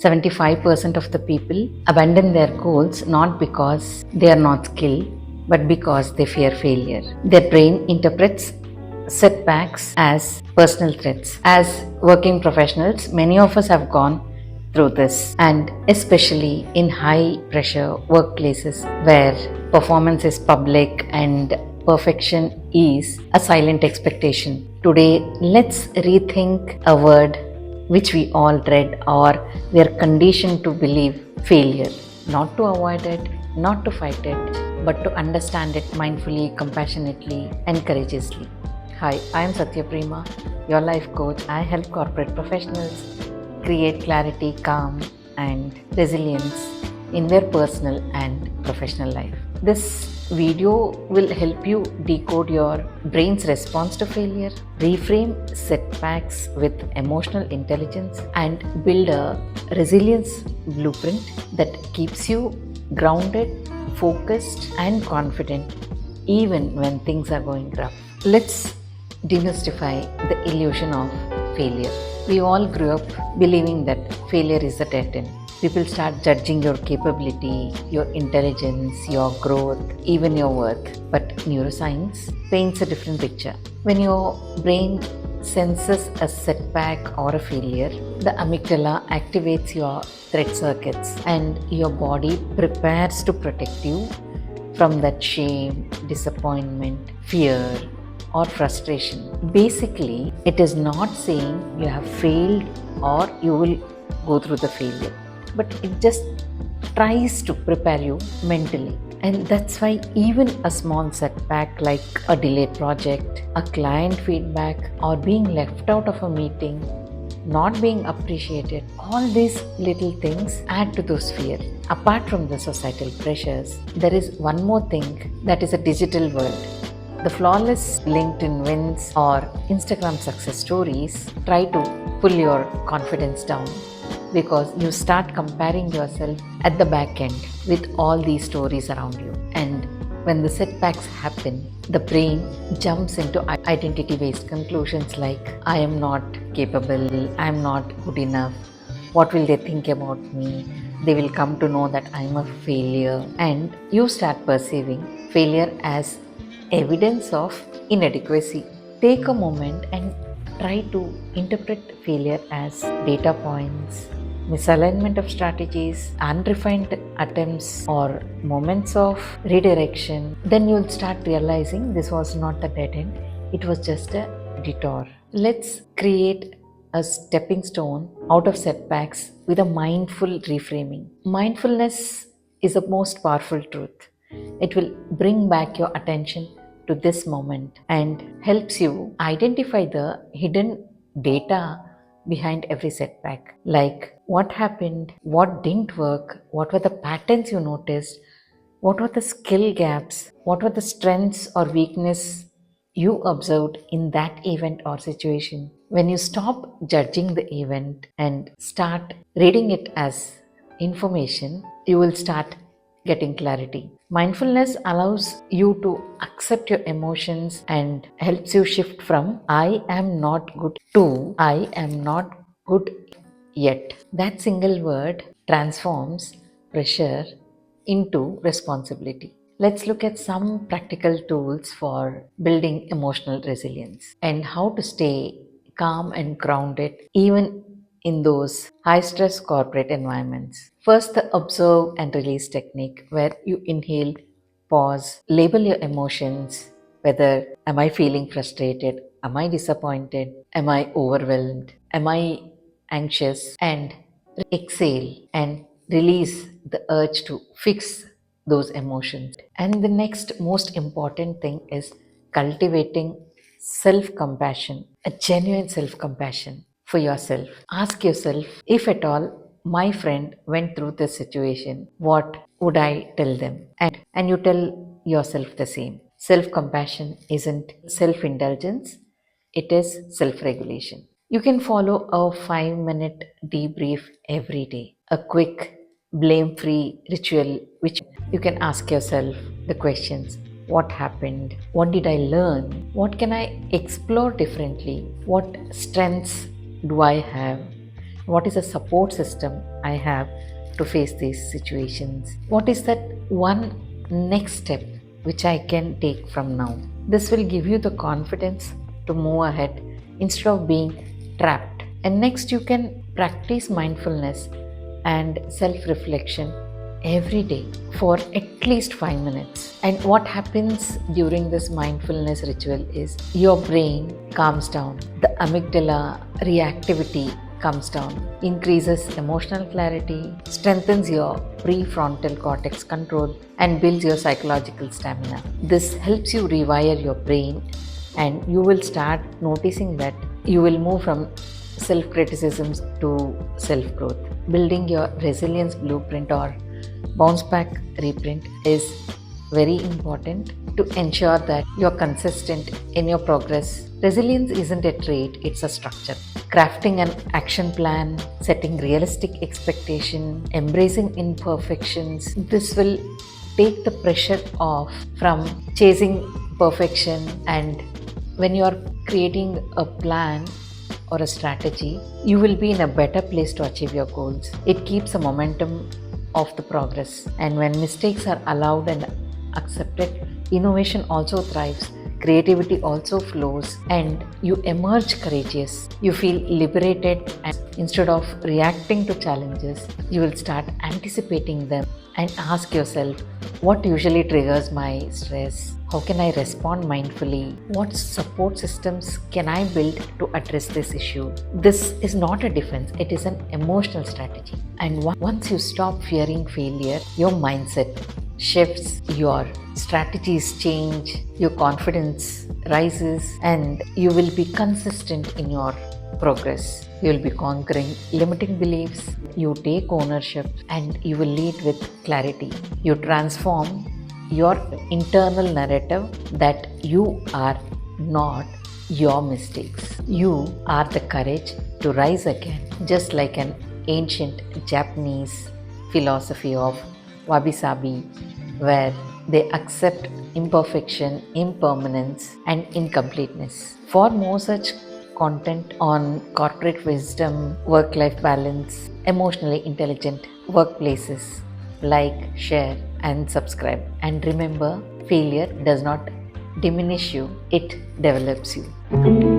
75% of the people abandon their goals not because they are not skilled, but because they fear failure. Their brain interprets setbacks as personal threats. As working professionals, many of us have gone through this, and especially in high pressure workplaces where performance is public and perfection is a silent expectation. Today, let's rethink a word which we all dread or we are conditioned to believe: failure. Not to avoid it, not to fight it, but to understand it mindfully, compassionately, and courageously. Hi, I am Satya Prema, your life coach. I help corporate professionals create clarity, calm, and resilience in their personal and professional life. This video will help you decode your brain's response to failure, reframe setbacks with emotional intelligence, and build a resilience blueprint that keeps you grounded, focused, and confident even when things are going rough. Let's demystify the illusion of failure. We all grew up believing that failure is a dead end. People start judging your capability, your intelligence, your growth, even your worth. But neuroscience paints a different picture. When your brain senses a setback or a failure, the amygdala activates your threat circuits and your body prepares to protect you from that shame, disappointment, fear, or frustration. Basically, it is not saying you have failed or you will go through the failure, but it just tries to prepare you mentally. And that's why even a small setback like a delayed project, a client feedback, or being left out of a meeting, not being appreciated, all these little things add to those fear. Apart from the societal pressures, there is one more thing, that is a digital world. The flawless LinkedIn wins or Instagram success stories try to pull your confidence down because you start comparing yourself at the back end with all these stories around you. And when the setbacks happen, the brain jumps into identity-based conclusions like, I am not capable, I am not good enough, what will they think about me, they will come to know that I am a failure. And you start perceiving failure as evidence of inadequacy. Take a moment and try to interpret failure as data points, misalignment of strategies, unrefined attempts, or moments of redirection. Then you'll start realizing this was not the dead end, it was just a detour. Let's create a stepping stone out of setbacks with a mindful reframing. Mindfulness is the most powerful truth. It will bring back your attention to this moment and helps you identify the hidden data behind every setback. Like what happened, what didn't work, what were the patterns you noticed, what were the skill gaps, what were the strengths or weakness you observed in that event or situation. When you stop judging the event and start reading it as information, you will start getting clarity. Mindfulness allows you to accept your emotions and helps you shift from I am not good to I am not good yet. That single word transforms pressure into responsibility. Let's look at some practical tools for building emotional resilience and how to stay calm and grounded even in those high stress corporate environments. First, the observe and release technique, where you inhale, pause, label your emotions, whether am I feeling frustrated, am I disappointed, am I overwhelmed, am I anxious, and exhale and release the urge to fix those emotions. And the next most important thing is cultivating self compassion, a genuine self compassion for yourself. Ask yourself, if at all my friend went through this situation, what would I tell them? And you tell yourself the same. Self compassion isn't self indulgence, it is self regulation. You can follow a 5-minute debrief every day, a quick, blame free ritual which you can ask yourself the questions: what happened? What did I learn? What can I explore differently? What strengths do I have? What is a support system I have to face these situations? What is that one next step which I can take from now? This will give you the confidence to move ahead instead of being trapped. And next, you can practice mindfulness and self reflection every day for at least 5 minutes. And what happens during this mindfulness ritual is your brain calms down, the amygdala reactivity comes down, increases emotional clarity, strengthens your prefrontal cortex control, and builds your psychological stamina. This helps you rewire your brain, and you will start noticing that you will move from self criticisms to self growth. Building your resilience blueprint or bounce back reprint is very important to ensure that you're consistent in your progress. Resilience isn't a trait, it's a structure. Crafting an action plan, setting realistic expectation, embracing imperfections, this will take the pressure off from chasing perfection. And when you are creating a plan or a strategy, you will be in a better place to achieve your goals. It keeps the momentum of the progress, and when mistakes are allowed and accepted, innovation also thrives, creativity also flows, and you emerge courageous. You feel liberated, and instead of reacting to challenges, you will start anticipating them and ask yourself, what usually triggers my stress? How can I respond mindfully? What support systems can I build to address this issue? This is not a defense, it is an emotional strategy. And once you stop fearing failure, your mindset shifts, your strategies change, your confidence rises, and you will be consistent in your progress. You will be conquering limiting beliefs, you take ownership, and you will lead with clarity. You transform your internal narrative that you are not your mistakes. You are the courage to rise again, just like an ancient Japanese philosophy of Wabi-Sabi, where they accept imperfection, impermanence, and incompleteness. For more such content on corporate wisdom, work-life balance, emotionally intelligent workplaces, like, share, and subscribe. And remember, failure does not diminish you, it develops you.